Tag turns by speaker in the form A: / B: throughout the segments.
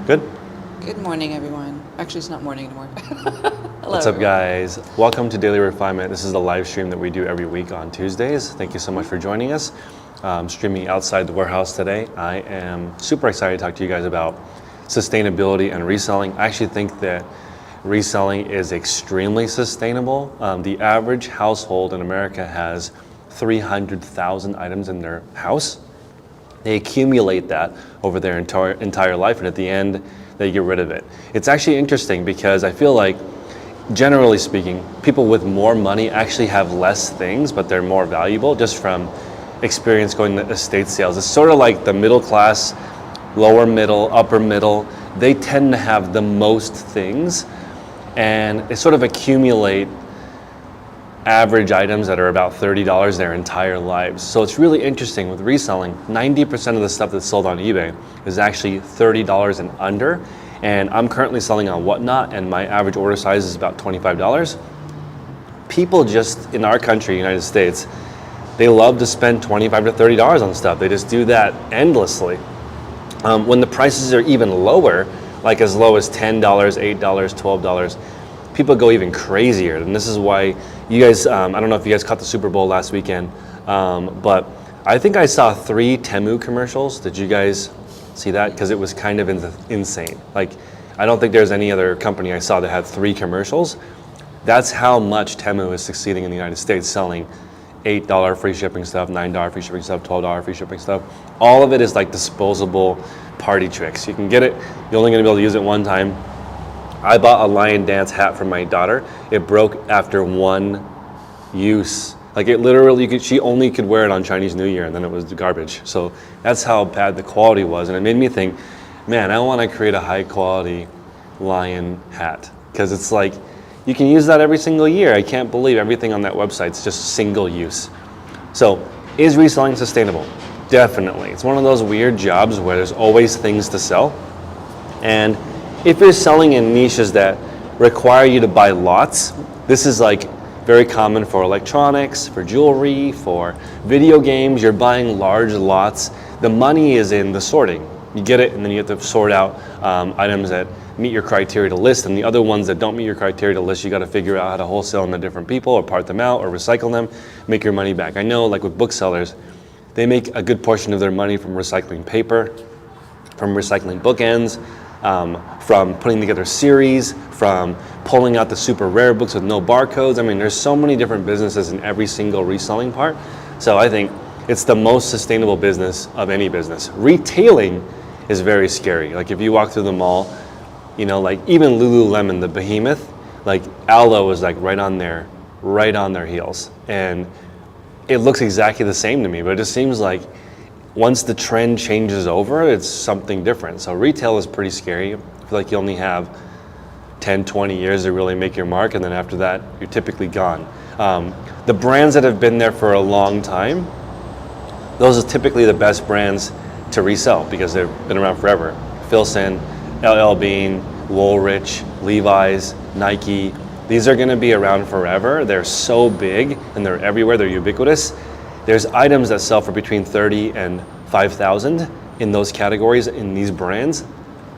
A: Good?
B: Good morning, everyone. Actually, it's not morning anymore. Hello,
A: What's up,
B: everyone.
A: guys? Welcome to Daily Refinement. This is the live stream that we do every week on Tuesdays. Thank you so much for joining us. Streaming outside the warehouse today. I am super excited to talk to you guys about sustainability and reselling. I actually think that reselling is extremely sustainable. The average household in America has 300,000 items in their house. They accumulate that over their entire life, and at the end, they get rid of it. It's actually interesting because I feel like, generally speaking, people with more money actually have less things, but they're more valuable just from experience going to estate sales. It's sort of like the middle class, lower middle, upper middle. They tend to have the most things, and they sort of accumulate average items that are about $30 their entire lives. So it's really interesting with reselling. 90% of the stuff that's sold on eBay is actually $30 and under. And I'm currently selling on Whatnot, and my average order size is about $25. People just in our country, United States, they love to spend $25 to $30 on stuff. They just do that endlessly. When the prices are even lower, like as low as $10, $8, $12, people go even crazier. And this is why you guys, I don't know if you guys caught the Super Bowl last weekend, but I think I saw 3 Temu commercials. Did you guys see that? Because it was kind of insane. Like, I don't think there's any other company I saw that had 3 commercials. That's how much Temu is succeeding in the United States, selling $8 free shipping stuff, $9 free shipping stuff, $12 free shipping stuff. All of it is like disposable party tricks. You can get it, you're only gonna be able to use it one time. I bought a lion dance hat for my daughter. It broke after one use. Like, it literally, she only could wear it on Chinese New Year, and then it was garbage. So that's how bad the quality was. And it made me think, man, I want to create a high quality lion hat. Because it's like, you can use that every single year. I can't believe everything on that website's just single use. So is reselling sustainable? Definitely. It's one of those weird jobs where there's always things to sell. And if you're selling in niches that require you to buy lots, this is like very common for electronics, for jewelry, for video games. You're buying large lots. The money is in the sorting. You get it, and then you have to sort out items that meet your criteria to list, and the other ones that don't meet your criteria to list, you got to figure out how to wholesale them to different people, or part them out, or recycle them, make your money back. I know, like with booksellers, they make a good portion of their money from recycling paper, from recycling bookends, from putting together series, from pulling out the super rare books with no barcodes. I mean, there's so many different businesses in every single reselling part. So I think it's the most sustainable business of any business. Retailing is very scary. Like, if you walk through the mall, you know, like even Lululemon, the behemoth, like Aldo is like right on their heels. And it looks exactly the same to me, but it just seems like once the trend changes over, it's something different. So retail is pretty scary. I feel like you only have 10, 20 years to really make your mark, and then after that, you're typically gone. The brands that have been there for a long time, those are typically the best brands to resell because they've been around forever. Filson, LL Bean, Woolrich, Levi's, Nike. These are gonna be around forever. They're so big and they're everywhere, they're ubiquitous. There's items that sell for between 30 and 5,000 in those categories, in these brands.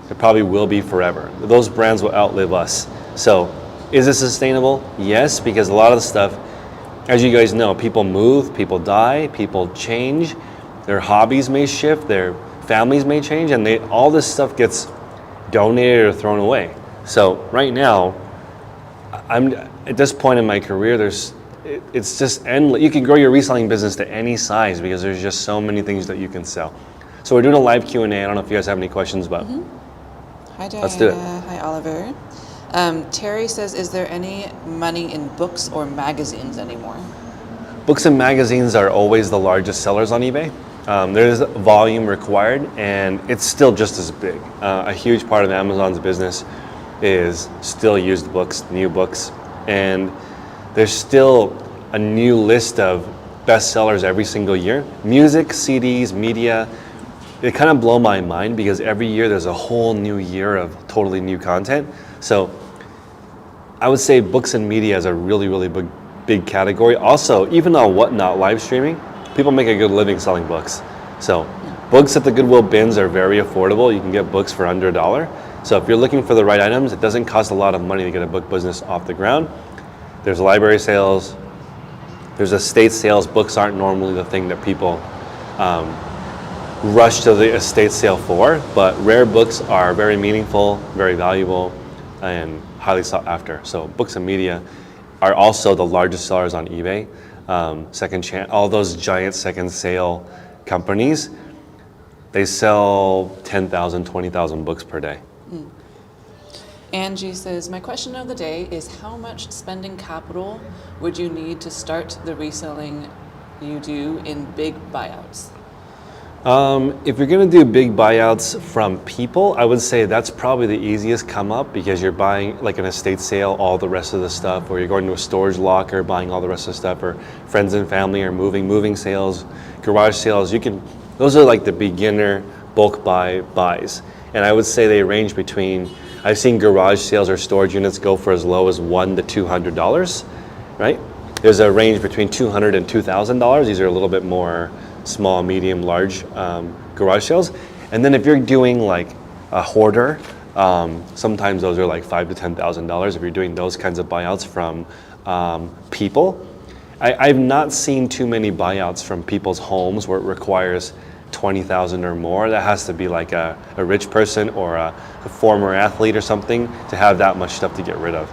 A: There probably will be forever. Those brands will outlive us. So is it sustainable? Yes, because a lot of the stuff, as you guys know, people move, people die, people change, their hobbies may shift, their families may change, and all this stuff gets donated or thrown away. So right now, I'm at this point in my career, it's just endless. You can grow your reselling business to any size because there's just so many things that you can sell. So we're doing a live Q&A. I don't know if you guys have any questions, but
B: Hi, Diana.
A: Let's do it.
B: Hi, Oliver. Terry says, is there any money in books or magazines anymore?
A: Books and magazines are always the largest sellers on eBay. There's volume required, and it's still just as big. A huge part of Amazon's business is still used books, new books, and there's still a new list of bestsellers every single year. Music, CDs, media, they kind of blow my mind because every year there's a whole new year of totally new content. So I would say books and media is a really, really big category. Also, even on Whatnot live streaming, people make a good living selling books. So Books at the Goodwill bins are very affordable. You can get books for under $1. So if you're looking for the right items, it doesn't cost a lot of money to get a book business off the ground. There's library sales, there's estate sales. Books aren't normally the thing that people rush to the estate sale for, but rare books are very meaningful, very valuable, and highly sought after. So books and media are also the largest sellers on eBay. All those giant second sale companies, they sell 10,000, 20,000 books per day.
B: Angie says, my question of the day is how much spending capital would you need to start the reselling you do in big buyouts?
A: If you're going to do big buyouts from people, I would say that's probably the easiest come up because you're buying like an estate sale, all the rest of the stuff, or you're going to a storage locker, buying all the rest of the stuff, or friends and family are moving sales, garage sales. Those are like the beginner bulk buys. And I would say they range between, I've seen garage sales or storage units go for as low as $100 to $200, right? There's a range between $200 and $2,000. These are a little bit more small, medium, large garage sales. And then if you're doing like a hoarder, sometimes those are like $5,000 to $10,000 if you're doing those kinds of buyouts from people. I've not seen too many buyouts from people's homes where it requires $20,000 or more. That has to be like a rich person or a former athlete or something to have that much stuff to get rid of.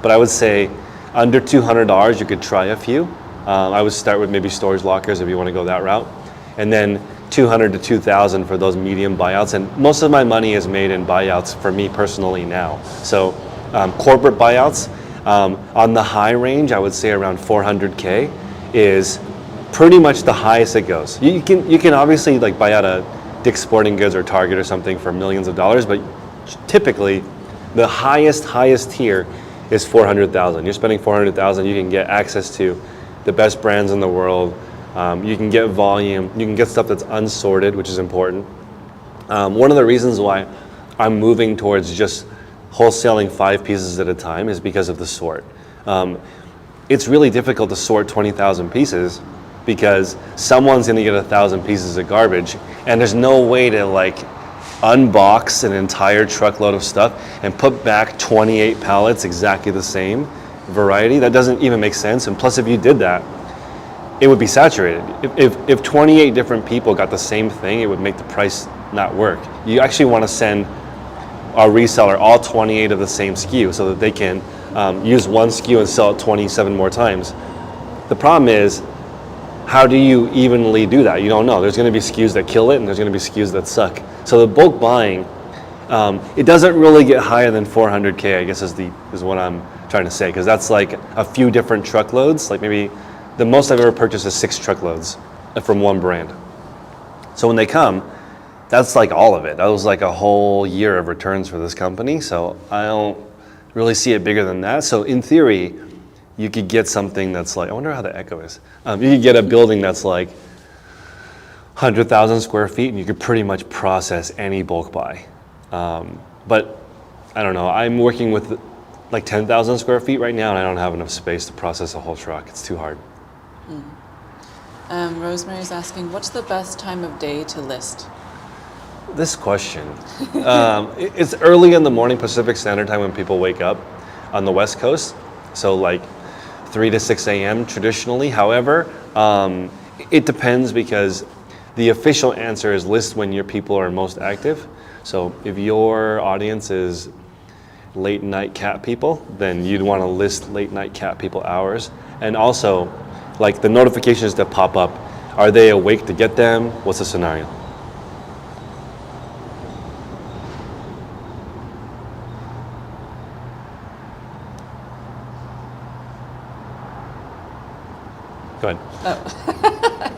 A: But I would say under $200, you could try a few. I would start with maybe storage lockers if you want to go that route. And then $200 to $2,000 for those medium buyouts. And most of my money is made in buyouts for me personally now. So corporate buyouts, on the high range, I would say around 400K is pretty much the highest it goes. You can obviously like buy out a Dick's Sporting Goods or Target or something for millions of dollars, but typically the highest tier is 400,000. You're spending 400,000, you can get access to the best brands in the world. You can get volume, you can get stuff that's unsorted, which is important. One of the reasons why I'm moving towards just wholesaling 5 pieces at a time is because of the sort. It's really difficult to sort 20,000 pieces because someone's gonna get 1,000 pieces of garbage and there's no way to like unbox an entire truckload of stuff and put back 28 pallets exactly the same variety. That doesn't even make sense. And plus if you did that, it would be saturated. If 28 different people got the same thing, it would make the price not work. You actually wanna send our reseller all 28 of the same SKU so that they can use one SKU and sell it 27 more times. The problem is, how do you evenly do that? You don't know. There's going to be SKUs that kill it and there's going to be SKUs that suck. So the bulk buying, it doesn't really get higher than 400K, I guess is what I'm trying to say, because that's like a few different truckloads. Like maybe the most I've ever purchased is 6 truckloads from one brand. So when they come, that's like all of it. That was like a whole year of returns for this company. So I don't really see it bigger than that. So in theory, you could get something that's like, I wonder how the echo is. You could get a building that's like 100,000 square feet and you could pretty much process any bulk buy. But I don't know, I'm working with like 10,000 square feet right now and I don't have enough space to process a whole truck. It's too hard.
B: Rosemary's asking, what's the best time of day to list?
A: This question, it's early in the morning Pacific Standard Time when people wake up on the West Coast. So like 3 to 6 a.m. traditionally. However, it depends because the official answer is list when your people are most active. So if your audience is late night cat people, then you'd want to list late night cat people hours. And also, like the notifications that pop up, are they awake to get them? What's the scenario? Go ahead.
B: Oh,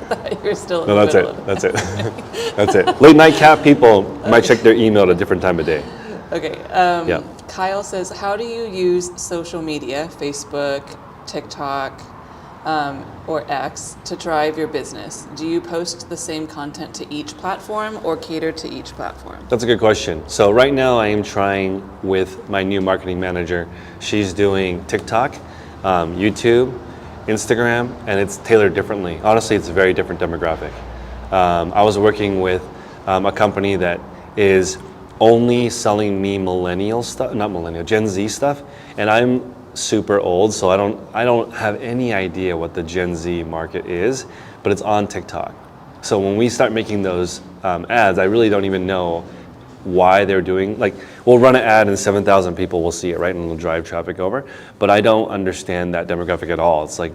B: I thought you were still in
A: No,
B: the
A: that's
B: middle
A: it.
B: of
A: That's it. That's it. Late night cat people might check their email at a different time of day.
B: Okay.
A: Yeah.
B: Kyle says, how do you use social media, Facebook, TikTok, or X, to drive your business? Do you post the same content to each platform or cater to each platform?
A: That's a good question. So right now I am trying with my new marketing manager. She's doing TikTok, YouTube, Instagram, and it's tailored differently. Honestly, it's a very different demographic. I was working with a company that is only selling me millennial stuff, not millennial, Gen Z stuff, and I'm super old, so I don't have any idea what the Gen Z market is, but it's on TikTok. So when we start making those ads, I really don't even know why they're doing, like, we'll run an ad and 7,000 people will see it, right, and it'll drive traffic over, but I don't understand that demographic at all. It's like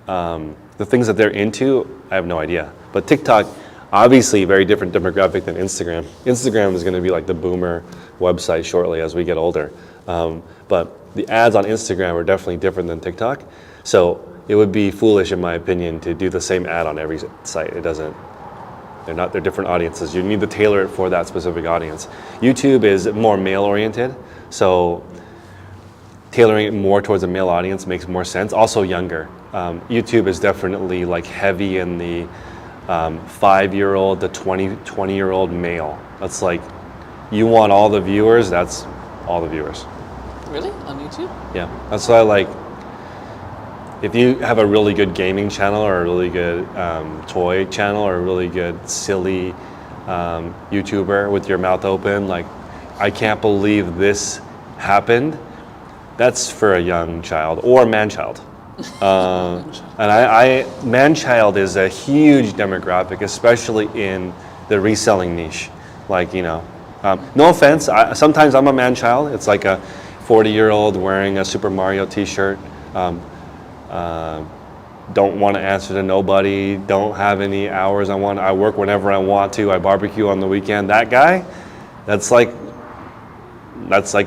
A: the things that they're into, I have no idea. But TikTok, obviously very different demographic than Instagram. Instagram is going to be like the boomer website shortly as we get older. But the ads on Instagram are definitely different than TikTok. So it would be foolish, in my opinion, to do the same ad on every site. It doesn't, they're different audiences. You need to tailor it for that specific audience. YouTube is more male oriented. So tailoring it more towards a male audience makes more sense. Also younger. YouTube is definitely like heavy in the 5-year-old to 20-year-old male. That's like, you want all the viewers, that's all the viewers.
B: Really? On YouTube?
A: Yeah, that's why I like, if you have a really good gaming channel or a really good toy channel or a really good silly YouTuber with your mouth open, like, I can't believe this happened, that's for a young child or man-child. And man-child is a huge demographic, especially in the reselling niche. Like, you know, no offense, sometimes I'm a man-child. It's like a 40-year-old wearing a Super Mario t-shirt, don't want to answer to nobody, don't have any hours I work whenever I want to, I barbecue on the weekend. That guy, that's like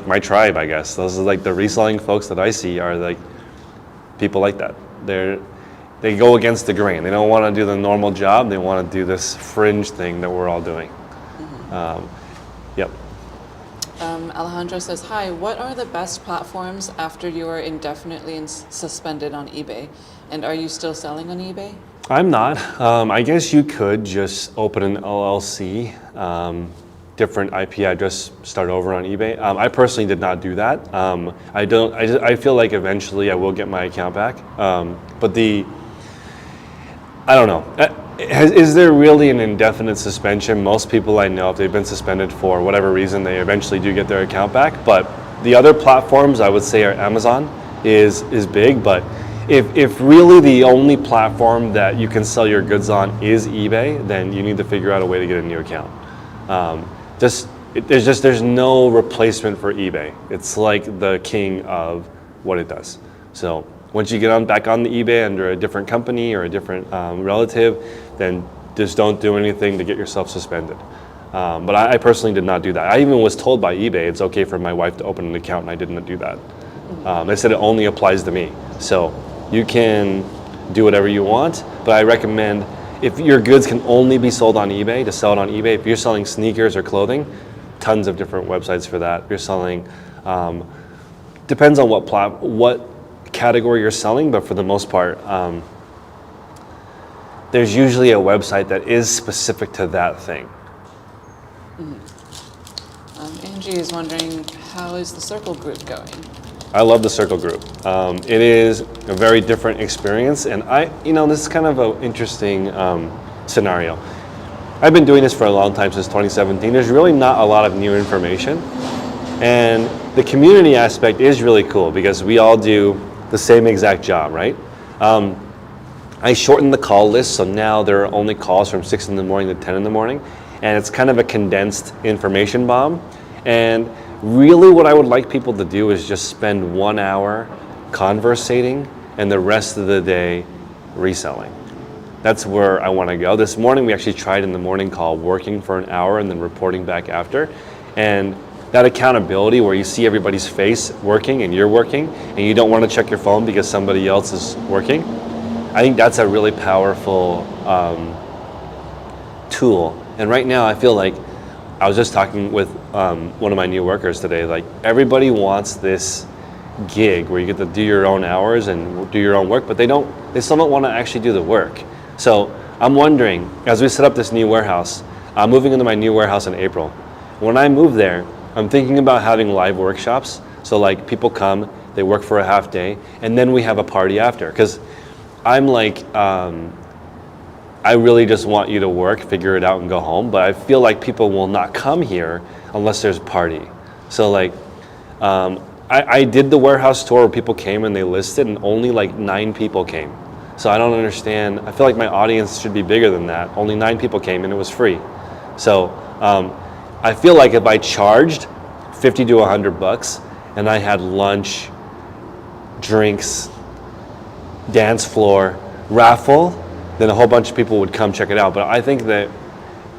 A: my tribe, I guess. Those are like the reselling folks that I see are like people like that. They go against the grain. They don't want to do the normal job. They want to do this fringe thing that we're all doing. Yep.
B: Alejandro says, hi, what are the best platforms after you are indefinitely suspended on eBay? And are you still selling on eBay?
A: I'm not. I guess you could just open an LLC, different IP address, start over on eBay. I personally did not do that. I feel like eventually I will get my account back. But I don't know. Is there really an indefinite suspension? Most people I know, if they've been suspended for whatever reason, they eventually do get their account back. But the other platforms, I would say, are Amazon is big. But if really the only platform that you can sell your goods on is eBay, then you need to figure out a way to get a new account. There's no replacement for eBay. It's like the king of what it does. So once you get back on the eBay under a different company or a different relative, then just don't do anything to get yourself suspended. But I personally did not do that. I even was told by eBay it's okay for my wife to open an account, and I didn't do that. They said it only applies to me. So you can do whatever you want, but I recommend, if your goods can only be sold on eBay, to sell it on eBay. If you're selling sneakers or clothing, tons of different websites for that. If you're selling, depends on what category you're selling, but for the most part, there's usually a website that is specific to that thing.
B: Angie is wondering, how is the Circle group going?
A: I love the Circle group. It is a very different experience, and this is kind of an interesting scenario. I've been doing this for a long time, since 2017. There's really not a lot of new information, and the community aspect is really cool because we all do the same exact job, right? I shortened the call list, so now there are only calls from 6 in the morning to 10 in the morning, and it's kind of a condensed information bomb. And really what I would like people to do is just spend 1 hour conversating and the rest of the day reselling. That's where I want to go. This morning we actually tried in the morning call working for an hour and then reporting back after. And that accountability where you see everybody's face working and you're working and you don't want to check your phone because somebody else is working, I think that's a really powerful tool. And right now I feel like, I was just talking with one of my new workers today, like everybody wants this gig where you get to do your own hours and do your own work, but they still don't want to actually do the work. So I'm wondering, as we set up this new warehouse, I'm moving into my new warehouse in April. When I move there, I'm thinking about having live workshops. So like people come, they work for a half day, and then we have a party after. Because I'm like, I really just want you to work, figure it out, and go home. But I feel like people will not come here unless there's a party. So like, I did the warehouse tour where people came and they listed, and only like 9 people came. So I don't understand. I feel like my audience should be bigger than that. Only 9 people came and it was free. So I feel like if I charged $50 to $100 and I had lunch, drinks, dance floor, raffle, then a whole bunch of people would come check it out. But I think that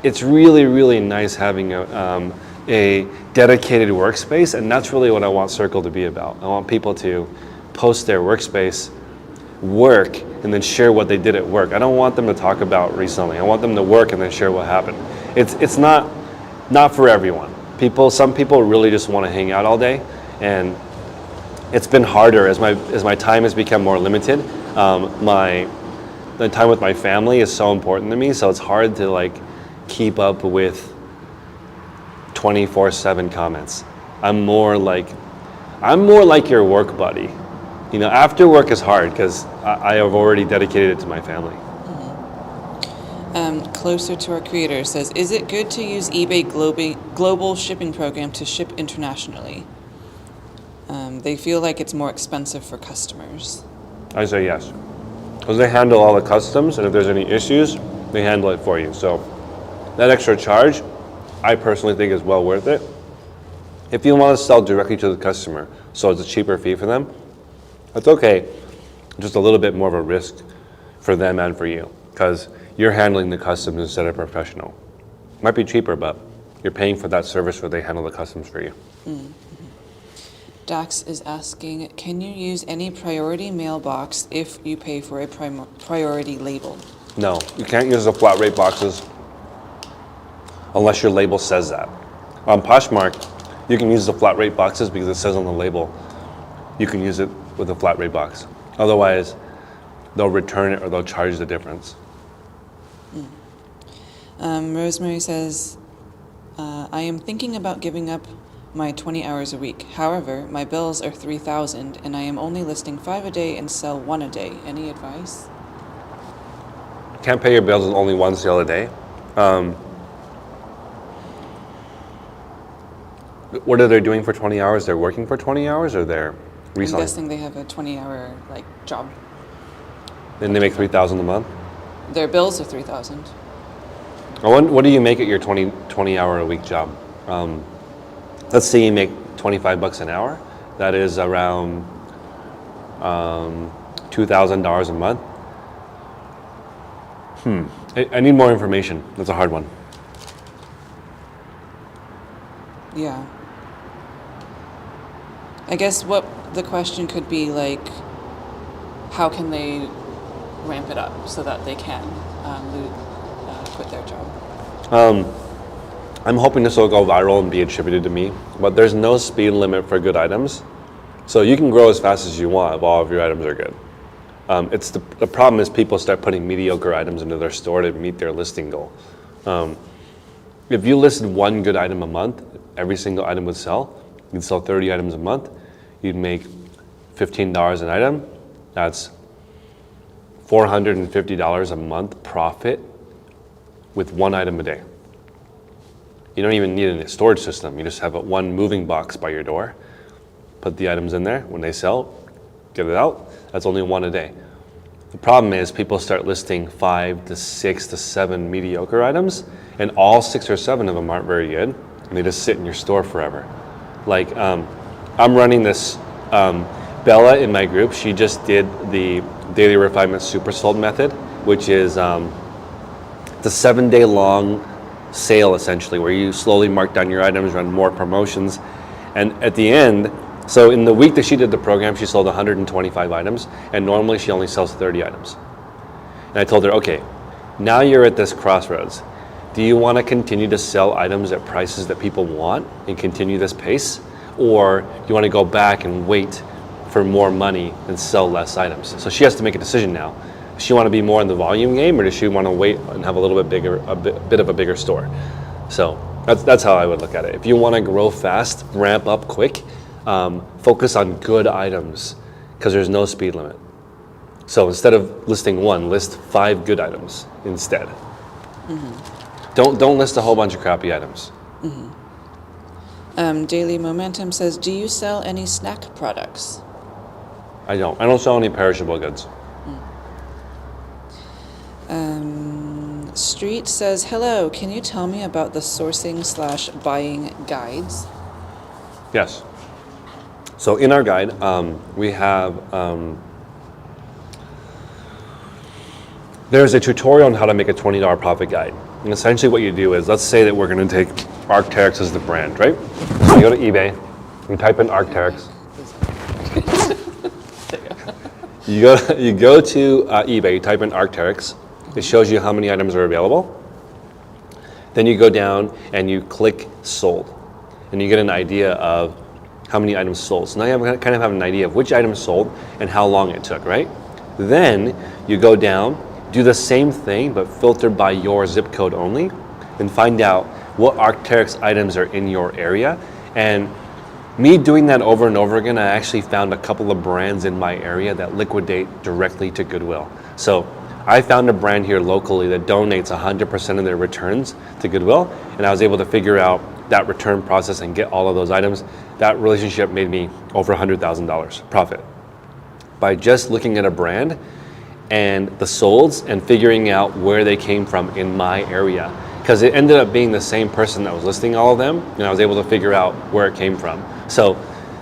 A: it's really, really nice having a dedicated workspace, and that's really what I want Circle to be about. I want people to post their workspace, work, and then share what they did at work. I don't want them to talk about reselling. I want them to work and then share what happened. It's not for everyone. Some people really just want to hang out all day, and it's been harder as my time has become more limited. The time with my family is so important to me, so it's hard to like keep up with 24/7 comments. I'm more like your work buddy. You know, after work is hard because I have already dedicated it to my family.
B: Closer to our creator says, is it good to use eBay global shipping program to ship internationally? They feel like it's more expensive for customers.
A: I say yes, because they handle all the customs, and if there's any issues, they handle it for you. So that extra charge, I personally think is well worth it. If you want to sell directly to the customer, so it's a cheaper fee for them, that's okay. Just a little bit more of a risk for them and for you, because you're handling the customs instead of professional. Might be cheaper, but you're paying for that service where they handle the customs for you.
B: Mm-hmm. Dax is asking, can you use any priority mailbox if you pay for a priority label?
A: No, you can't use the flat rate boxes unless your label says that. On Poshmark, you can use the flat rate boxes because it says on the label you can use it with a flat rate box. Otherwise, they'll return it or they'll charge the difference.
B: Rosemary says, I am thinking about giving up my 20 hours a week. However, my bills are $3,000 and I am only listing 5 a day and sell 1 a day. Any advice?
A: Can't pay your bills with only 1 sale a day. What are they doing for 20 hours? They're working for 20 hours or they're reselling?
B: I'm guessing they have a 20-hour job.
A: Then they make $3,000 a month?
B: Their bills are $3,000.
A: What do you make at your 20 hour a week job? Let's say you make $25 an hour. That is around $2,000 a month. I need more information. That's a hard one.
B: Yeah. I guess what the question could be how can they ramp it up so that they can quit their job?
A: I'm hoping this will go viral and be attributed to me, but there's no speed limit for good items. So you can grow as fast as you want if all of your items are good. The problem is people start putting mediocre items into their store to meet their listing goal. If you listed 1 good item a month, every single item would sell. You'd sell 30 items a month. You'd make $15 an item. That's $450 a month profit with 1 item a day. You don't even need a storage system. You just have one moving box by your door. Put the items in there. When they sell, get it out. That's only 1 a day. The problem is people start listing 5 to 6 to 7 mediocre items, and all 6 or 7 of them aren't very good, and they just sit in your store forever. I'm running this, Bella in my group, she just did the Daily Refinement Super Sold method, which is the 7-day long sale essentially, where you slowly mark down your items, run more promotions, and at the end, so in the week that she did the program, she sold 125 items, and normally she only sells 30 items. And I told her, okay, now you're at this crossroads. Do you want to continue to sell items at prices that people want and continue this pace? Or do you want to go back and wait for more money and sell less items? So she has to make a decision now. Does she want to be more in the volume game, or does she want to wait and have a little bit bigger, a bit of a bigger store? So that's how I would look at it. If you want to grow fast, ramp up quick, focus on good items because there's no speed limit. So instead of listing one, list 5 good items instead. Don't list a whole bunch of crappy items.
B: Daily Momentum says, do you sell any snack products?
A: I don't sell any perishable goods.
B: Street says, hello, can you tell me about the sourcing/buying guides?
A: Yes. So in our guide, we have, there's a tutorial on how to make a $20 profit guide. And essentially what you do is, let's say that we're going to take Arc'teryx as the brand, right? So you go to eBay, you type in Arc'teryx. You go to eBay, you type in Arc'teryx. It shows you how many items are available. Then you go down and you click sold. And you get an idea of how many items sold. So now you kind of have an idea of which items sold and how long it took, right? Then you go down, do the same thing, but filter by your zip code only, and find out what Arc'teryx items are in your area. And me doing that over and over again, I actually found a couple of brands in my area that liquidate directly to Goodwill. So I found a brand here locally that donates 100% of their returns to Goodwill, and I was able to figure out that return process and get all of those items. That relationship made me over $100,000 profit by just looking at a brand and the solds and figuring out where they came from in my area, because it ended up being the same person that was listing all of them, and I was able to figure out where it came from. So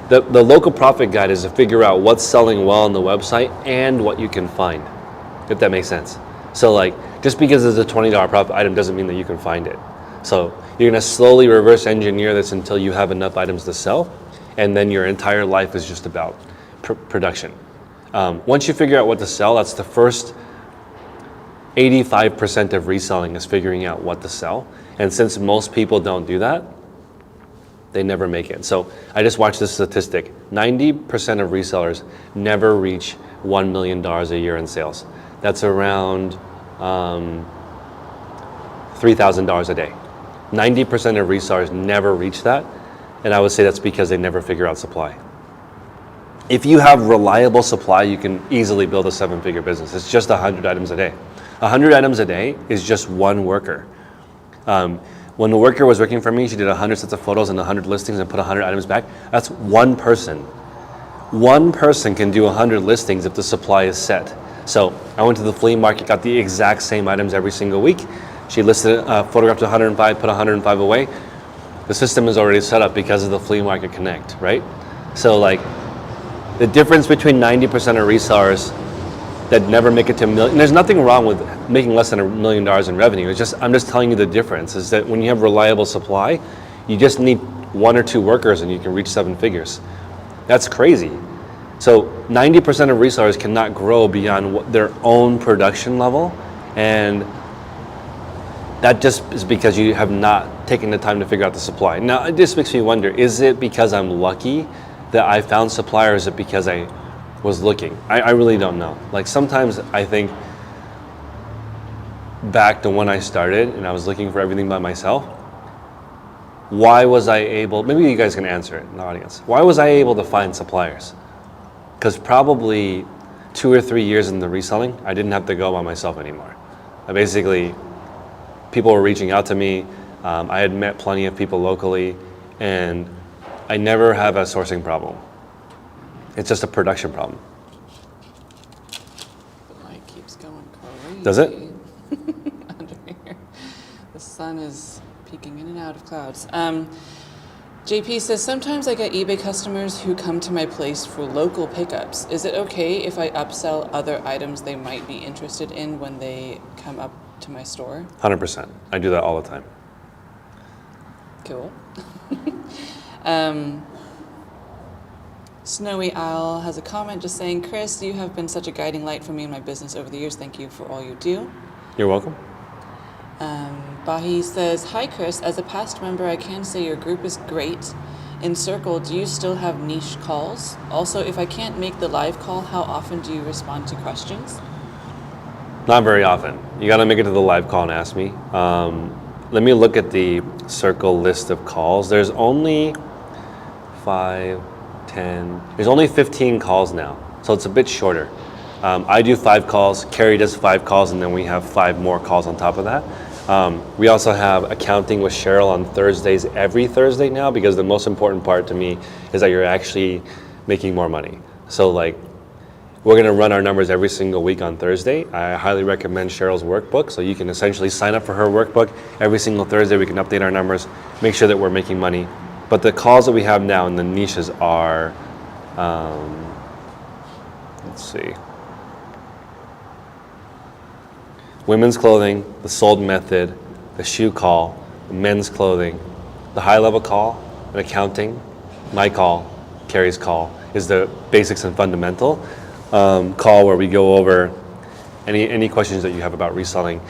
A: the local profit guide is to figure out what's selling well on the website and what you can find, if that makes sense. So like, just because it's a $20 profit item doesn't mean that you can find it. So you're gonna slowly reverse engineer this until you have enough items to sell, and then your entire life is just about production. Once you figure out what to sell, that's the first 85% of reselling, is figuring out what to sell. And since most people don't do that, they never make it. So I just watched this statistic. 90% of resellers never reach $1 million a year in sales. That's around $3,000 a day. 90% of resellers never reach that. And I would say that's because they never figure out supply. If you have reliable supply, you can easily build a 7-figure business. It's just 100 items a day. 100 items a day is just one worker. When the worker was working for me, she did 100 sets of photos and 100 listings and put 100 items back. That's one person. One person can do 100 listings if the supply is set. So I went to the flea market, got the exact same items every single week. She listed, photographed 105, put 105 away. The system is already set up because of the Flea Market Connect, right? So like, the difference between 90% of resellers that never make it to a million, and there's nothing wrong with making less than $1 million in revenue. It's just, I'm just telling you the difference is that when you have reliable supply, you just need 1 or 2 workers and you can reach 7 figures. That's crazy. So 90% of resellers cannot grow beyond their own production level, and that just is because you have not taken the time to figure out the supply. Now, it just makes me wonder, is it because I'm lucky that I found supply, or is it because I was looking? I really don't know. Like, sometimes I think back to when I started and I was looking for everything by myself. Why was I able, maybe you guys can answer it in the audience. Why was I able to find suppliers? Because probably 2 or 3 years in the reselling, I didn't have to go by myself anymore. People were reaching out to me. I had met plenty of people locally, and I never have a sourcing problem. It's just a production problem.
B: The light keeps going crazy.
A: Does it?
B: Under here. The sun is peeking in and out of clouds. JP says, sometimes I get eBay customers who come to my place for local pickups. Is it okay if I upsell other items they might be interested in when they come up to my store?
A: 100%. I do that all the time.
B: Cool. Snowy Owl has a comment just saying, Chris, you have been such a guiding light for me in my business over the years. Thank you for all you do.
A: You're welcome.
B: Bahi says, hi Chris, as a past member I can say your group is great. In Circle, do you still have niche calls? Also, if I can't make the live call, how often do you respond to questions?
A: Not very often. You gotta make it to the live call and ask me. Let me look at the Circle list of calls. There's only 5, 10, there's only 15 calls now, so it's a bit shorter. I do 5 calls, Carrie does 5 calls, and then we have 5 more calls on top of that. We also have accounting with Cheryl on Thursdays, every Thursday now, because the most important part to me is that you're actually making more money. So like, we're gonna run our numbers every single week on Thursday. I highly recommend Cheryl's workbook, so you can essentially sign up for her workbook. Every single Thursday we can update our numbers, make sure that we're making money. But the calls that we have now in the niches are, let's see. Women's clothing, the sold method, the shoe call, the men's clothing, the high level call, and accounting, my call, Carrie's call, is the basics and fundamental call where we go over any questions that you have about reselling.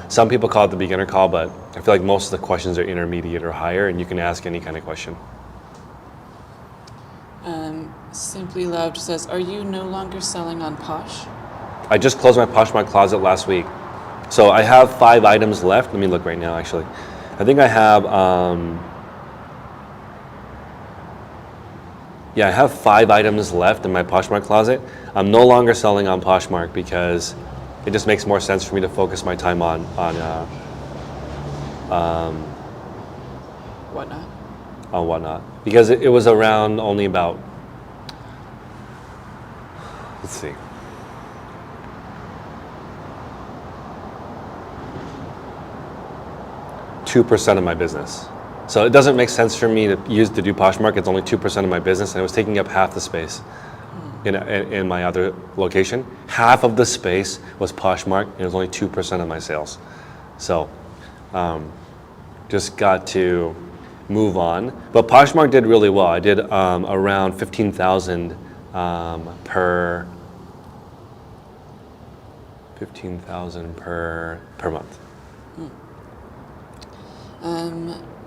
A: Some people call it the beginner call, but I feel like most of the questions are intermediate or higher, and you can ask any kind of question.
B: Simply Loved says, are you no longer selling on Posh?
A: I just closed my Poshmark closet last week. So I have 5 items left. Let me look right now, actually. I think I have, I have 5 items left in my Poshmark closet. I'm no longer selling on Poshmark because it just makes more sense for me to focus my time on
B: Whatnot.
A: On Whatnot. Because it was around only about, let's see. 2% of my business. So it doesn't make sense for me to do Poshmark. It's only 2% of my business, and it was taking up half the space in my other location. Half of the space was Poshmark, and it was only 2% of my sales. So just got to move on. But Poshmark did really well. I did around 15,000 per month.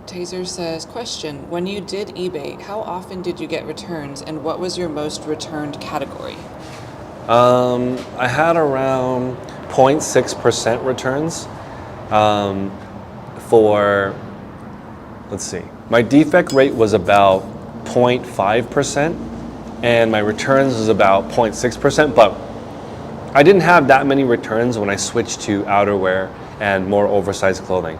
B: Taser says, question, when you did eBay, how often did you get returns and what was your most returned category?
A: I had around 0.6% returns for, let's see, my defect rate was about 0.5% and my returns was about 0.6%, but I didn't have that many returns when I switched to outerwear and more oversized clothing.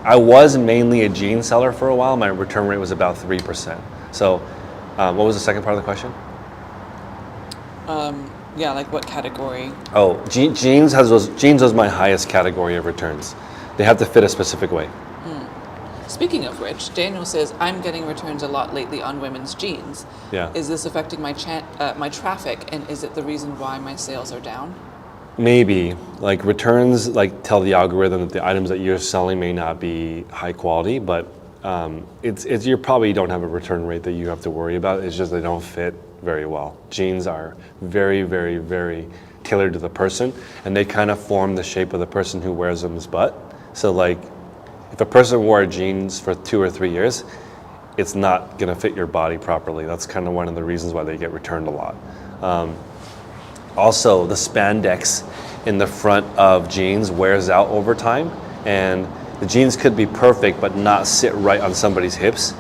A: I was mainly a jean seller for a while. My return rate was about 3%. So what was the second part of the question?
B: Yeah, like what category?
A: Oh, jeans was my highest category of returns. They have to fit a specific way.
B: Speaking of which, Daniel says, I'm getting returns a lot lately on women's jeans.
A: Yeah.
B: Is this affecting my my traffic, and is it the reason why my sales are down?
A: Maybe. Like returns like tell the algorithm that the items that you're selling may not be high quality, but it's you probably don't have a return rate that you have to worry about. It's just they don't fit very well. Jeans are very, very, very tailored to the person, and they kind of form the shape of the person who wears them's butt. So like if a person wore jeans for 2 or 3 years, it's not gonna fit your body properly. That's kind of one of the reasons why they get returned a lot. Also, the spandex in the front of jeans wears out over time, and the jeans could be perfect but not sit right on somebody's hips.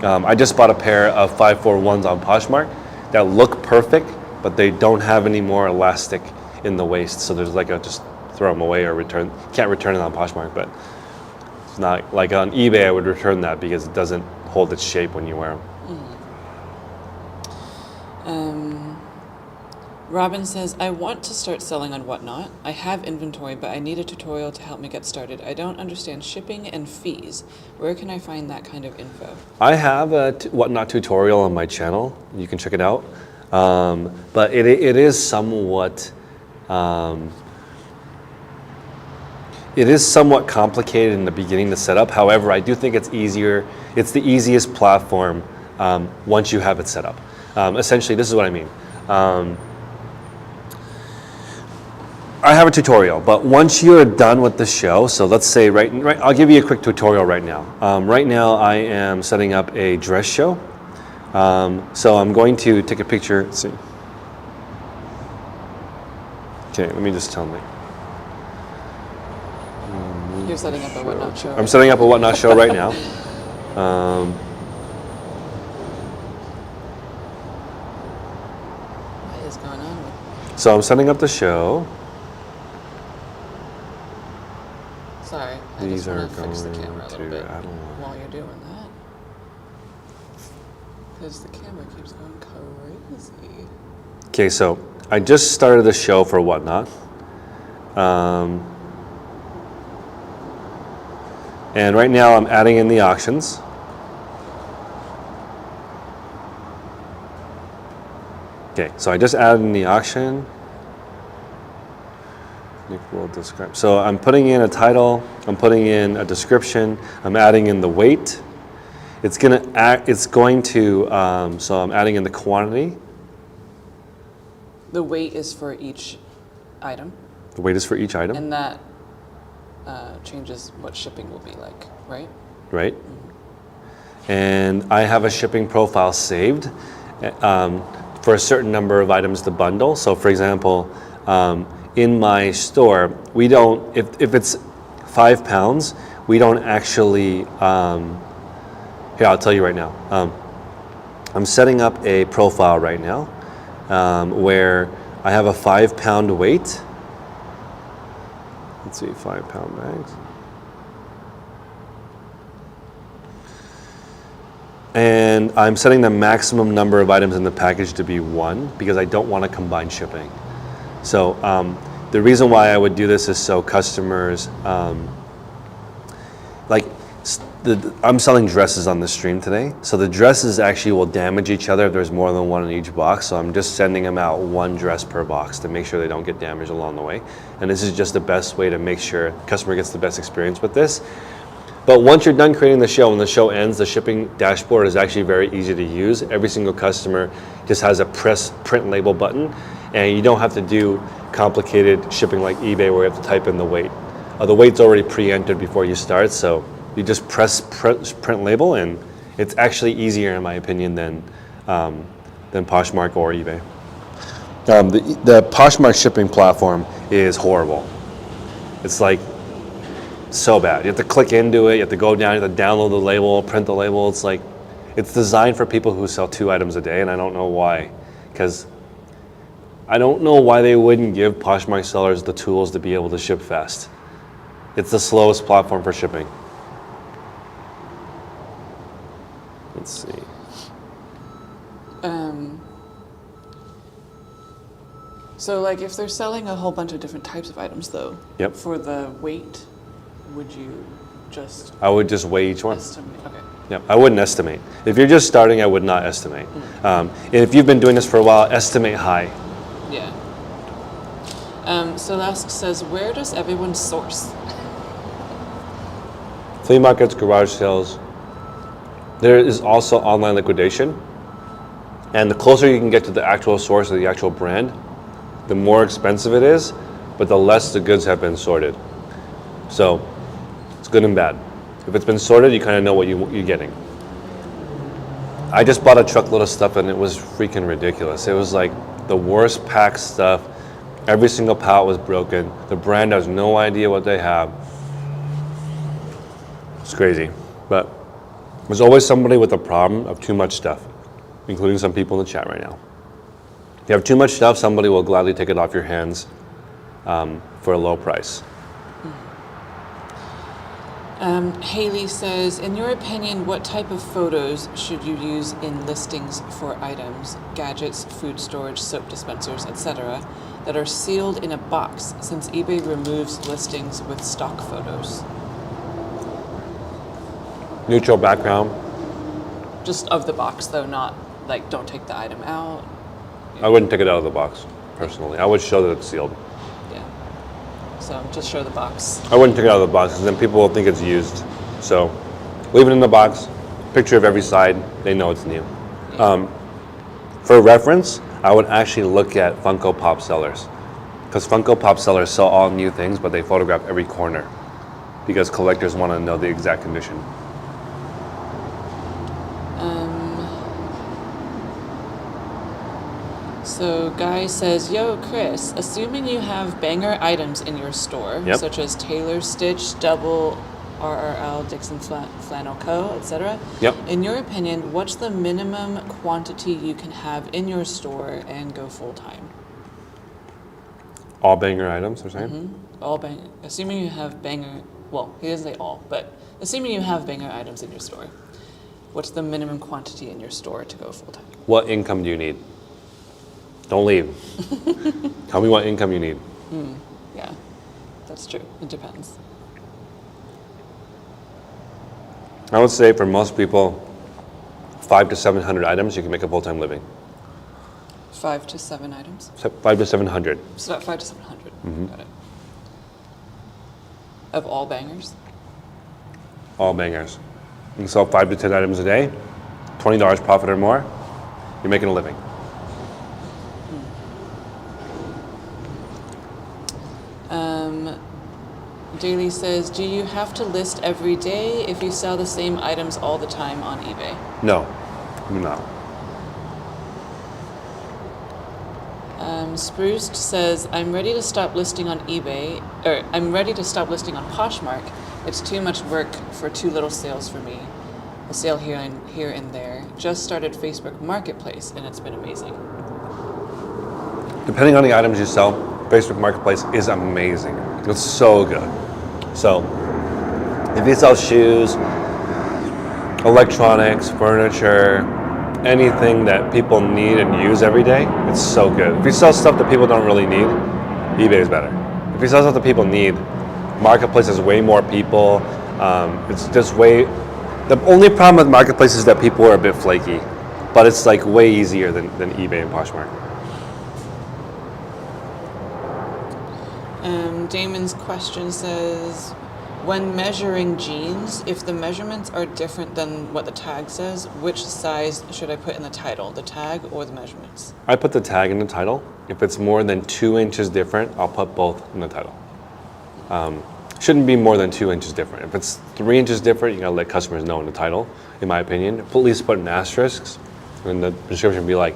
A: I just bought a pair of 541s on Poshmark that look perfect, but they don't have any more elastic in the waist, so there's like just throw them away or return. Can't return it on Poshmark, but it's not like on eBay I would return that because it doesn't hold its shape when you wear them.
B: Robin says, I want to start selling on Whatnot. I have inventory, but I need a tutorial to help me get started. I don't understand shipping and fees. Where can I find that kind of info?
A: I have a Whatnot tutorial on my channel. You can check it out. But it is somewhat complicated in the beginning to set up. However, I do think it's easier. It's the easiest platform once you have it set up. Essentially, this is what I mean. I have a tutorial, but once you're done with the show, so let's say I'll give you a quick tutorial right now. Right now I am setting up a dress show. So I'm going to take a picture. Let's see. Okay, let me just tell me.
B: You're setting up a Whatnot show.
A: I'm setting up a Whatnot show right now.
B: What is going on?
A: So I'm setting up the show.
B: Sorry, I
A: These
B: just
A: are
B: want to fix the
A: going
B: camera a little
A: to,
B: bit
A: I don't know.
B: while you're doing that. Because the camera keeps going crazy.
A: Okay, so I just started the show for Whatnot. And right now I'm adding in the auctions. Okay, so I just added in the auction. Nick will describe. So I'm putting in a title, I'm putting in a description, I'm adding in the weight. It's going to, so I'm adding in the quantity.
B: The weight is for each item,
A: The weight is for each item,
B: and that changes what shipping will be like, right?
A: right? And I have a shipping profile saved for a certain number of items to bundle. So for example, in my store, we don't, if it's 5 pounds, we don't actually, here, I'll tell you right now. I'm setting up a profile right now where I have a 5 pound weight. Let's see, 5 pound bags. And I'm setting the maximum number of items in the package to be 1 because I don't want to combine shipping. So the reason why I would do this is so customers, I'm selling dresses on the stream today. So the dresses actually will damage each other if there's more than one in each box. So I'm just sending them out 1 dress per box to make sure they don't get damaged along the way. And this is just the best way to make sure the customer gets the best experience with this. But once you're done creating the show and the show ends, the shipping dashboard is actually very easy to use. Every single customer just has a press print label button, and you don't have to do complicated shipping like eBay where you have to type in the weight. The weight's already pre-entered before you start, so you just press print label, and it's actually easier in my opinion than Poshmark or eBay. The Poshmark shipping platform is horrible. It's like so bad. You have to click into it, you have to go down, you have to download the label, print the label. It's like, it's designed for people who sell 2 items a day, and I don't know why. Because I don't know why they wouldn't give Poshmark sellers the tools to be able to ship fast. It's the slowest platform for shipping. Let's see.
B: So like if they're selling a whole bunch of different types of items though,
A: Yep.
B: for the weight, would you just
A: I would just weigh each one.
B: estimate? Okay.
A: Yep, I wouldn't estimate. If you're just starting, I would not estimate. If you've been doing this for a while, estimate high.
B: Yeah. Celeste says, where does everyone source?
A: Flea markets, garage sales. There is also online liquidation. And the closer you can get to the actual source of the actual brand, the more expensive it is, but the less the goods have been sorted. So it's good and bad. If it's been sorted, you kind of know what you're getting. I just bought a truckload of stuff and it was freaking ridiculous. It was like the worst packed stuff. Every single pallet was broken. The brand has no idea what they have. It's crazy. But there's always somebody with a problem of too much stuff, including some people in the chat right now. If you have too much stuff, somebody will gladly take it off your hands for a low price.
B: Haley says, in your opinion, what type of photos should you use in listings for items, gadgets, food storage, soap dispensers, etc., that are sealed in a box, since eBay removes listings with stock photos?
A: Neutral background.
B: Just of the box, though, not like don't take the item out.
A: I wouldn't take it out of the box, personally. I would show that it's sealed.
B: Yeah. So just show the box.
A: I wouldn't take it out of the box because then people will think it's used. So leave it in the box, picture of every side, they know it's new.
B: Yeah.
A: For reference, I would actually look at Funko Pop sellers, because Funko Pop sellers sell all new things, but they photograph every corner because collectors want to know the exact condition.
B: So Guy says, yo, Chris, assuming you have banger items in your store,
A: Yep.
B: such as Taylor Stitch, Double, RRL, Dixon Flannel Co., etc.
A: Yep.
B: In your opinion, what's the minimum quantity you can have in your store and go full time?
A: All banger items, they're saying?
B: All banger. Assuming you have banger, well, he doesn't say all, but assuming you have banger items in your store, what's the minimum quantity in your store to go full time?
A: What income do you need? Don't leave. Tell me what income you need.
B: Yeah, that's true. It depends.
A: I would say for most people, 500 to 700 items, you can make a full-time living.
B: 5 to 7 items.
A: 5 to 700.
B: So about 5 to 700. Got it. Of all bangers?
A: All bangers. You can sell 5 to 10 items a day, $20 profit or more, you're making a living.
B: Daly says, do you have to list every day if you sell the same items all the time on eBay?
A: No, no.
B: Spruced says, I'm ready to stop listing on eBay, or I'm ready to stop listing on Poshmark. It's too much work for too little sales for me. A sale here and there. Just started Facebook Marketplace and it's been amazing.
A: Depending on the items you sell, Facebook Marketplace is amazing. It's so good. So, if you sell shoes, electronics, furniture, anything that people need and use every day, it's so good. If you sell stuff that people don't really need, eBay is better. If you sell stuff that people need, Marketplace has way more people. It's just way. The only problem with Marketplace is that people are a bit flaky, but it's like way easier than eBay and Poshmark.
B: Damon's question says, when measuring jeans, if the measurements are different than what the tag says, which size should I put in the title, the tag or the measurements?
A: I put the tag in the title. If it's more than 2 inches different, I'll put both in the title. Shouldn't be more than 2 inches different. If it's 3 inches different, you gotta let customers know in the title, in my opinion. At least put an asterisk, and the description be like,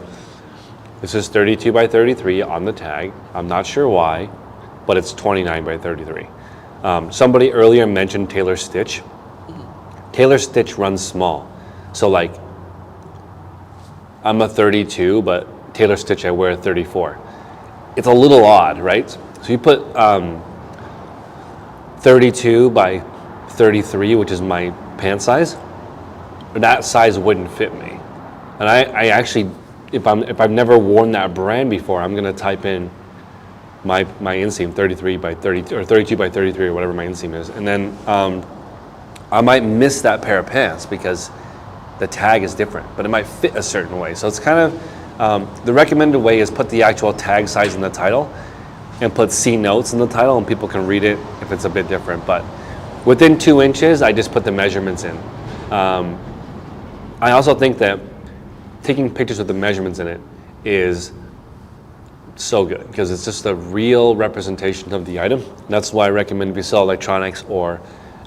A: this is 32 by 33 on the tag. I'm not sure why, but it's 29 by 33. Somebody earlier mentioned Tailor Stitch. Tailor Stitch runs small. So like, I'm a 32, but Tailor Stitch I wear a 34. It's a little odd, right? So you put 32 by 33, which is my pant size, but that size wouldn't fit me. And I actually, if I've never worn that brand before, I'm gonna type in my inseam 33 by 30 or 32 by 33 or whatever my inseam is, and then I might miss that pair of pants because the tag is different, but it might fit a certain way. So it's kind of the recommended way is put the actual tag size in the title and put C notes in the title, and people can read it if it's a bit different. But within 2 inches, I just put the measurements in. I also think that taking pictures with the measurements in it is so good because it's just a real representation of the item. That's why I recommend if you sell electronics or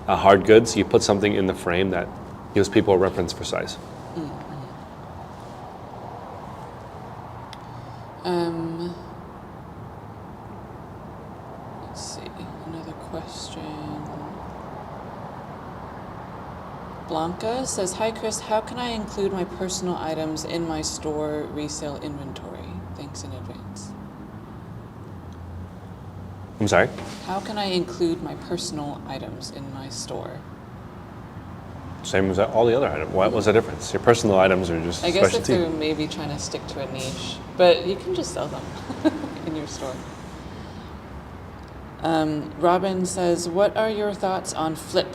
A: hard goods, you put something in the frame that gives people a reference for size.
B: Let's see, another question. Blanca says, hi Chris, how can I include my personal items in my store resale inventory? Thanks in advance.
A: I'm sorry?
B: How can I include my personal items in my store?
A: Same as all the other items. What was the difference? Your personal items are just
B: I guess
A: specialty.
B: if they're maybe trying to stick to a niche, but you can just sell them in your store. Robin says, what are your thoughts on Flip?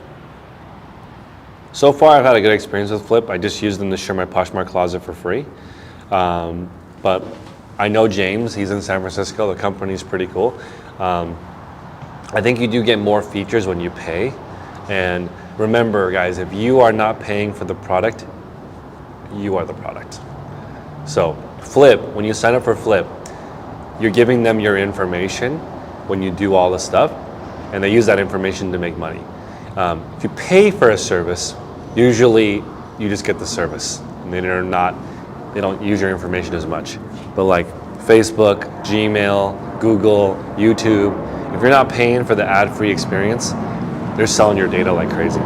A: So far, I've had a good experience with Flip. I just use them to share my Poshmark closet for free. But I know James, he's in San Francisco. The company's pretty cool. I think you do get more features when you pay. And remember, guys, if you are not paying for the product, you are the product. So Flip, when you sign up for Flip, you're giving them your information when you do all the stuff, and they use that information to make money. If you pay for a service, usually you just get the service, and they don't use your information as much. But like Facebook, Gmail, Google, YouTube, if you're not paying for the ad-free experience, they're selling your data like crazy.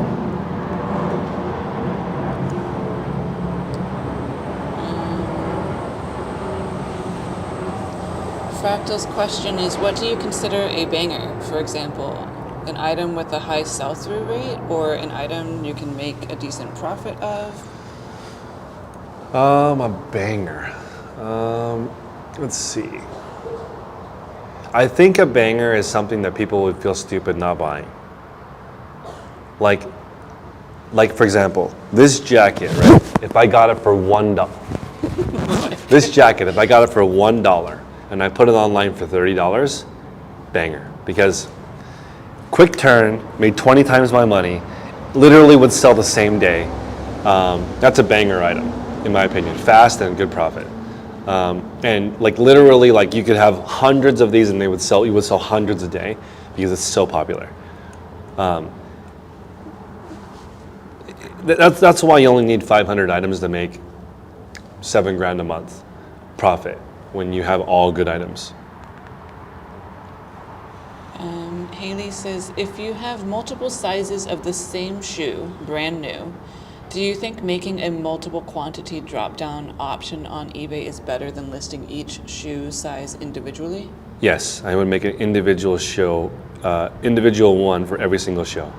B: Fractal's question is, what do you consider a banger? For example, an item with a high sell-through rate, or an item you can make a decent profit of?
A: A banger. Let's see. I think a banger is something that people would feel stupid not buying. Like for example, this jacket, right? If I got it for $1, this jacket, if I got it for $1 and I put it online for $30, banger. Because quick turn, made 20 times my money, literally would sell the same day. That's a banger item, in my opinion. Fast and good profit. And like literally, like you could have hundreds of these and you would sell hundreds a day because it's so popular. That's why you only need 500 items to make $7,000 a month profit when you have all good items.
B: Haley says, if you have multiple sizes of the same shoe, brand new, do you think making a multiple quantity drop-down option on eBay is better than listing each shoe size individually?
A: Yes, I would make an individual one for every single shoe.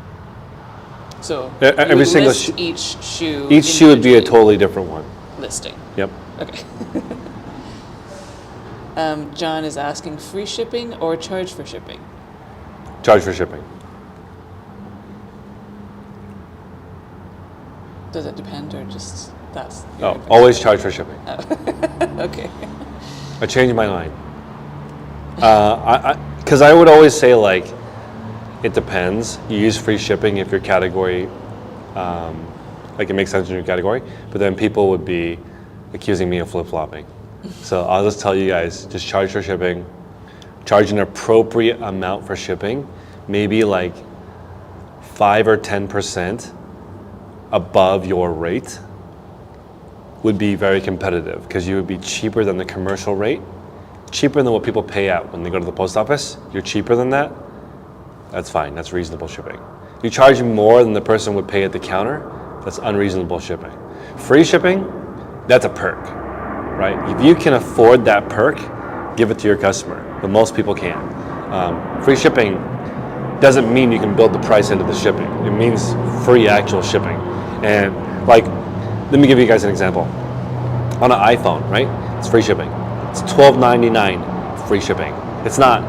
B: So
A: every single
B: each shoe.
A: Each shoe would be a totally different one.
B: Listing.
A: Yep.
B: Okay. John is asking, free shipping or charge for shipping?
A: Charge for shipping.
B: Does it depend, or just that's?
A: Oh, always charge for shipping.
B: Oh. Okay.
A: I changed my mind. Because I would always say, like, it depends. You use free shipping if your category, like it makes sense in your category, but then people would be accusing me of flip-flopping. So I'll just tell you guys, just charge for shipping, charge an appropriate amount for shipping, maybe like 5 or 10% above your rate would be very competitive, because you would be cheaper than the commercial rate, cheaper than what people pay out when they go to the post office. You're cheaper than that. That's fine. That's reasonable shipping. You charge more than the person would pay at the counter. That's unreasonable shipping. Free shipping, that's a perk, right? If you can afford that perk, give it to your customer. But most people can't. Free shipping doesn't mean you can build the price into the shipping. It means free actual shipping. And like, let me give you guys an example. On an iPhone, right? It's free shipping. It's $12.99 free shipping. It's not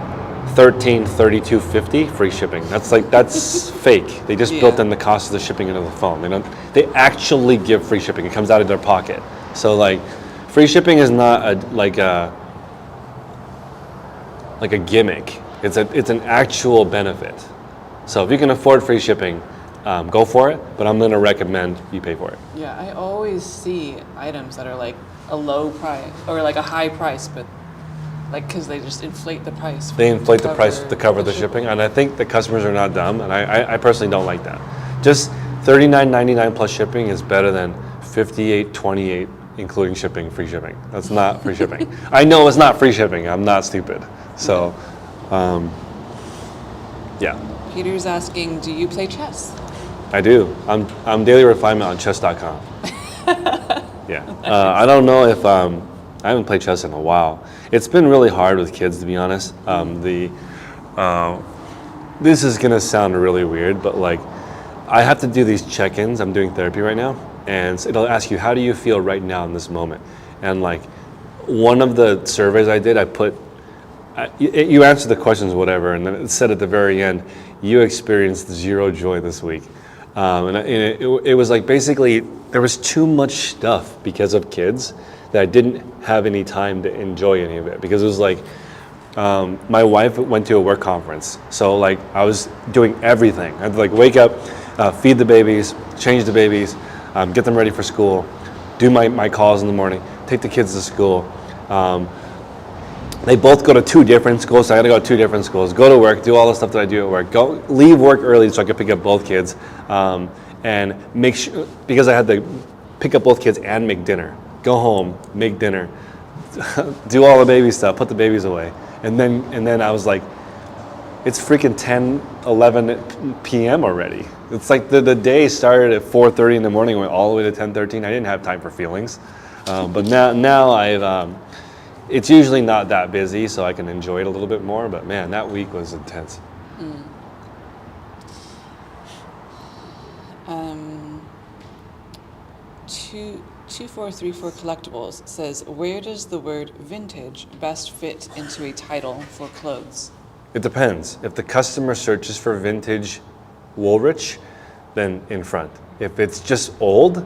A: $13.32.50 free shipping. That's fake. They just built in the cost of the shipping into the phone. They actually give free shipping. It comes out of their pocket. So like, free shipping is not like a gimmick. It's an actual benefit. So if you can afford free shipping, go for it. But I'm going to recommend you pay for it.
B: Yeah, I always see items that are like a low price or like a high price, but like because they just inflate the price.
A: They inflate the price to cover the shipping, and I think the customers are not dumb, and I personally don't like that. Just $39.99 plus shipping is better than $58.28 including shipping, free shipping. That's not free shipping. I know it's not free shipping. I'm not stupid. So, yeah.
B: Peter's asking, do you play chess?
A: I do. I'm daily refinement on chess.com. Yeah. I don't know if I haven't played chess in a while. It's been really hard with kids, to be honest. This is gonna sound really weird, but like, I have to do these check-ins. I'm doing therapy right now, and it'll ask you, how do you feel right now in this moment? And like, one of the surveys I did, I put, you answer the questions, whatever, and then it said at the very end, you experienced zero joy this week. And it was like, basically, there was too much stuff because of kids that I didn't have any time to enjoy any of it, because it was like, my wife went to a work conference, so like I was doing everything. I had to like wake up, feed the babies, change the babies, get them ready for school, do my calls in the morning, take the kids to school. They both go to two different schools, so I gotta go to two different schools, go to work, do all the stuff that I do at work, leave work early so I could pick up both kids, and make sure, because I had to pick up both kids and make dinner. Go home, make dinner, do all the baby stuff, put the babies away. And then I was like, it's freaking 10, 11 p.m. already. It's like the day started at 4:30 in the morning, went all the way to 10:13. I didn't have time for feelings. But now I've, It's usually not that busy, so I can enjoy it a little bit more, but man, that week was intense.
B: Um, 2434 Collectibles says, where does the word vintage best fit into a title for clothes?
A: It depends. If the customer searches for vintage Woolrich, then in front. If it's just old,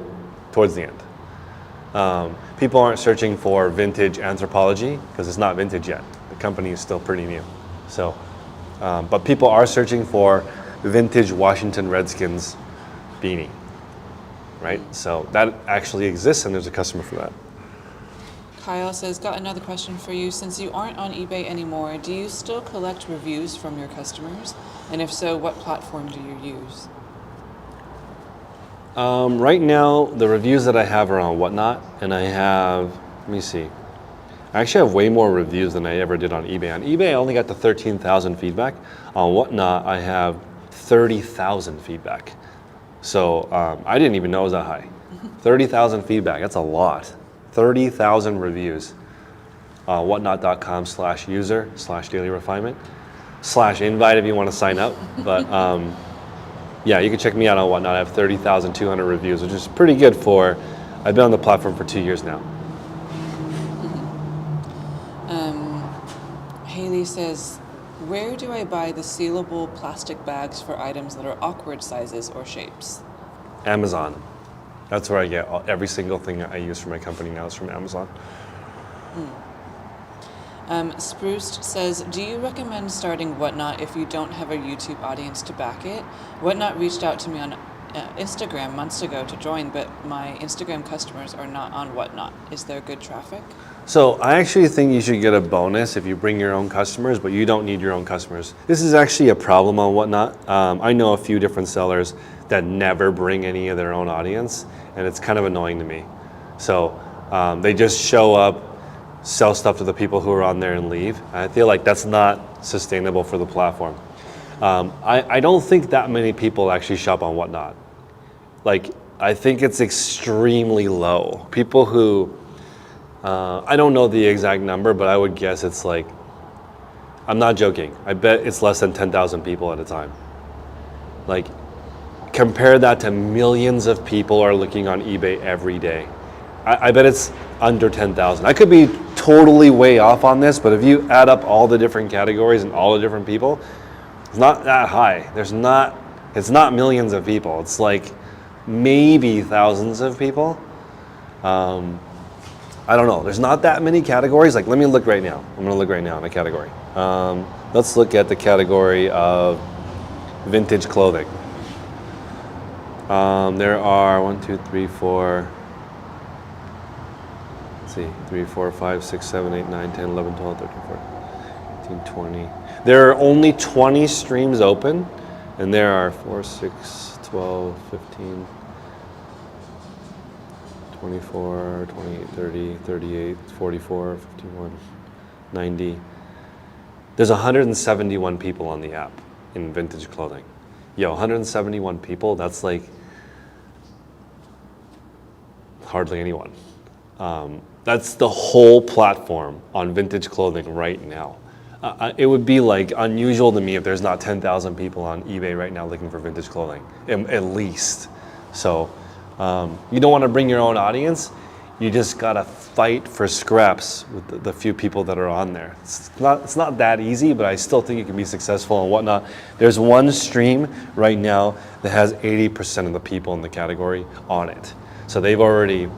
A: towards the end. People aren't searching for vintage anthropology because it's not vintage yet. The company is still pretty new. So, but people are searching for vintage Washington Redskins beanie, right? So that actually exists, and there's a customer for that.
B: Kyle says, got another question for you. Since you aren't on eBay anymore, do you still collect reviews from your customers? And if so, what platform do you use?
A: Right now, the reviews that I have are on Whatnot, and I have, let me see. I actually have way more reviews than I ever did on eBay. On eBay, I only got to 13,000 feedback. On Whatnot, I have 30,000 feedback. So I didn't even know it was that high. 30,000 feedback, that's a lot. 30,000 reviews. Whatnot.com/user/daily refinement /invite if you want to sign up. But yeah, you can check me out on Whatnot. I have 30,200 reviews, which is pretty good for, I've been on the platform for 2 years now.
B: Haley says, where do I buy the sealable plastic bags for items that are awkward sizes or shapes?
A: Amazon. That's where I get every single thing I use for my company now is from Amazon.
B: Spruced says, do you recommend starting Whatnot if you don't have a YouTube audience to back it? Whatnot reached out to me on Instagram months ago to join, but my Instagram customers are not on Whatnot. Is there good traffic?
A: So I actually think you should get a bonus if you bring your own customers, but you don't need your own customers. This is actually a problem on Whatnot. I know a few different sellers that never bring any of their own audience, and it's kind of annoying to me. So they just show up, sell stuff to the people who are on there and leave. I feel like that's not sustainable for the platform. I don't think that many people actually shop on Whatnot. Like, I think it's extremely low. People who, I don't know the exact number, but I would guess it's like, I'm not joking, I bet it's less than 10,000 people at a time. Like, compare that to millions of people are looking on eBay every day. I bet it's under 10,000. I could be totally way off on this, but if you add up all the different categories and all the different people, it's not that high. It's not millions of people. It's like maybe thousands of people. I don't know. There's not that many categories. Like, let me look right now. I'm gonna look right now in a category. Let's look at the category of vintage clothing. There are 1, 2, 3, 4. Let's see, 3, 4, 5, 6, 7, 8, 9, 10, 11, 12, 13, 14, 15, 20. There are only 20 streams open, and there are 4, 6, 12, 15, 24, 28, 30, 38, 44, 51, 90. There's 171 people on the app in vintage clothing. Yo, 171 people, that's like hardly anyone. That's the whole platform on vintage clothing right now. It would be like unusual to me if there's not 10,000 people on eBay right now looking for vintage clothing, at least. So you don't want to bring your own audience. You just gotta fight for scraps with the few people that are on there. It's not that easy, but I still think it can be successful and Whatnot. There's one stream right now that has 80% of the people in the category on it. So they've already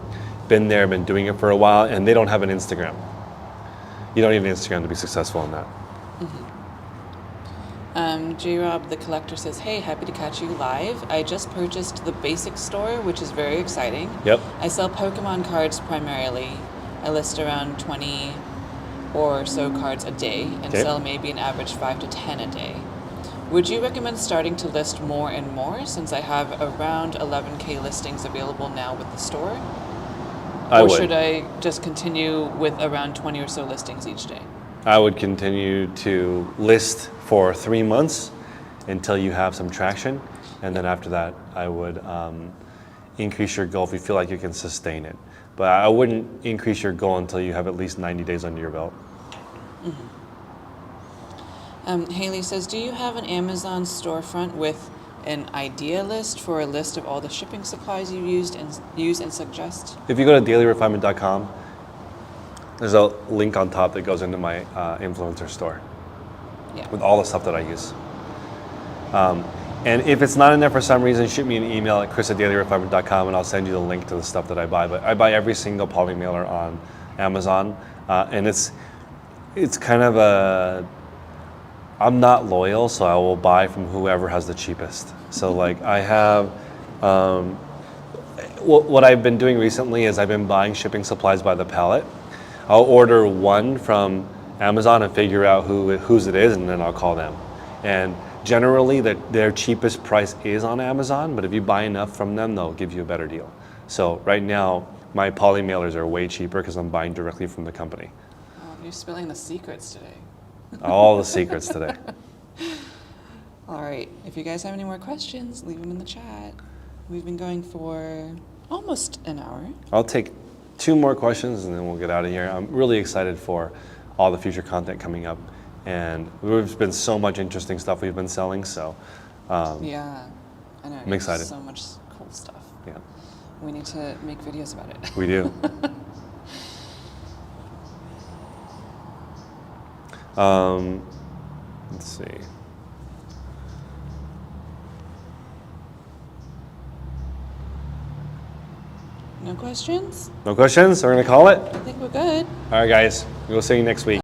A: been there, been doing it for a while, and they don't have an Instagram. You don't need an Instagram to be successful on that.
B: J-Rob the Collector says, hey, happy to catch you live. I just purchased the basic store, which is very exciting.
A: Yep.
B: I sell Pokemon cards primarily. I list around 20 or so cards a day and sell maybe an average 5 to 10 a day. Would you recommend starting to list more and more since I have around 11K listings available now with the store? Or should I just continue with around 20 or so listings each day?
A: I would continue to list for 3 months until you have some traction, and then after that, I would increase your goal if you feel like you can sustain it. But I wouldn't increase your goal until you have at least 90 days under your belt.
B: Haley says, do you have an Amazon storefront with an idea list for a list of all the shipping supplies you use and suggest?
A: If you go to dailyrefinement.com, there's a link on top that goes into my influencer store
B: Yeah.
A: with all the stuff that I use. And if it's not in there for some reason, shoot me an email at chris@dailyrefinement.com and I'll send you the link to the stuff that I buy. But I buy every single poly mailer on Amazon, and it's kind of a, I'm not loyal, so I will buy from whoever has the cheapest. So like I have, what I've been doing recently is I've been buying shipping supplies by the pallet. I'll order one from Amazon and figure out whose it is, and then I'll call them. And generally, their cheapest price is on Amazon, but if you buy enough from them, they'll give you a better deal. So right now, my poly mailers are way cheaper because I'm buying directly from the company.
B: Oh, you're spilling the secrets today.
A: All the secrets today.
B: All right. If you guys have any more questions, leave them in the chat. We've been going for almost an hour.
A: I'll take 2 more questions and then we'll get out of here. I'm really excited for all the future content coming up. And there's been so much interesting stuff we've been selling, so
B: Yeah, I know.
A: I'm excited.
B: So much cool stuff.
A: yeah,
B: We need to make videos about it.
A: we do. Let's see.
B: No questions?
A: No questions? We're gonna call it?
B: I think we're good.
A: All right, guys. We'll see you next week.